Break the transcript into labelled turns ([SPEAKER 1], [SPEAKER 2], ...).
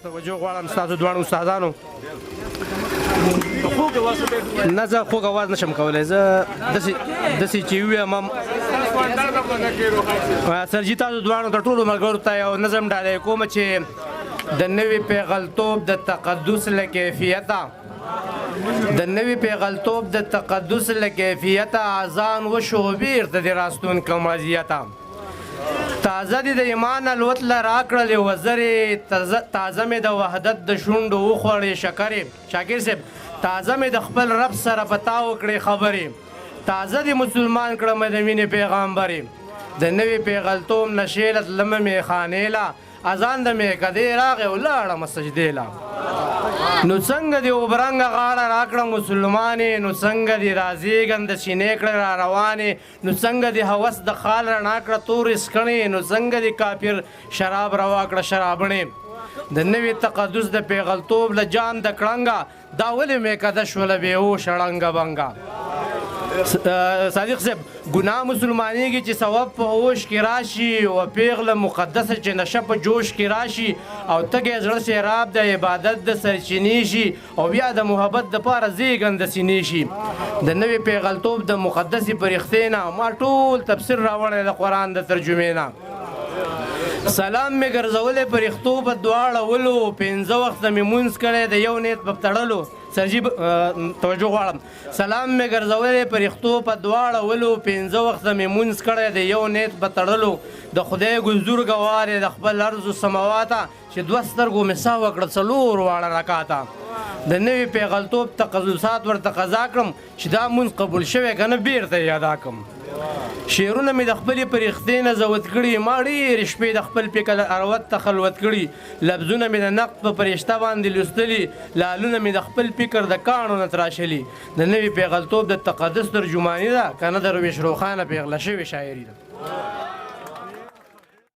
[SPEAKER 1] توجه غواړم ستاسو دواړو استادانو. نه زه خوږ اواز نشم کولی، زه داسې چې ووایم سرجي تاسو دواړو ته ټولو ملګرو ته یو نظم ډالۍ کوم چې د نوي پیغلتوب د تقدس له کیفیته د تقدس له کیفیته اذان وشو بیرته د راستون کوم اذیته تازه دې د ایمان الوت له راکړلې وزرې تازه مې د وحدت د شونډو وخوړې شکرې شاکر صاحب تازه مې د خپل رب سره په تا وکړې خبرې تازه دې مسلمان کړم د مینې پیغامبرې د نوي پیغلتوب نشې له تلمه میخانې له اذان د میکدې راغی ولاړم سجدې له نو څنګه دې اوبرنګه غاړه راکړه مسلمانې نو څنګه دې رازیږم د سینې کړه را روانې نو څنګه دې هوس د خال رڼا کړه تورې سکڼې نو څنګه دې کافر شراب روا کړه شرابڼې د نوي تقدس د پیغلتوب له جان د کړنګه دا ولې میکده شوله بېهوشه ړنګه بنګه صادق صاحب ګناه مسلمانېږي چې ثواب په هوش کې راشي او پیغله مقدسه چې نشه په جوش کې راشي او تږی زړه سیراب د عبادت د سرچینې شي او بیا د محبت دپاره زیږنده سینې شي د نوي پیغلتوب د مقدسې پرښتې نه ما ټول تفسیر راوړی د قرآن د ترجمې نه سلام مې ګرځولی پرښتو په دواړولو پنځه وخته مې مونځ کړی د یو نیت په تړلو سرجي توجه غواړم سلام مې ګرځولی پرښتو په دواړولو پنځه وخته مې مونځ کړی د یو نیت په تړلو د خدای ګنځور ګوارې د خپل ارضو سماواته چې دوه سترګو مې سا وکړه څلور واړه رکاته د نوي پیغلتوب تقدسات ورته قضا کړم چې دا مونځ قبول شوی که نه بیرته یې ادا کړم شعرونه مې د خپلې پرښتې نه زوت کړي ما ډېرې شپې د خپل فکر اروت ته خلوت کړي لفظونه مې د نقد په فرشته باندې لوستلي لالونه مې د خپل فکر د کاڼو نه تراشلي د نوي پیغلتوب د تقدس ترجماني ده که نه درویش روښانه پیغله شوې شاعري ده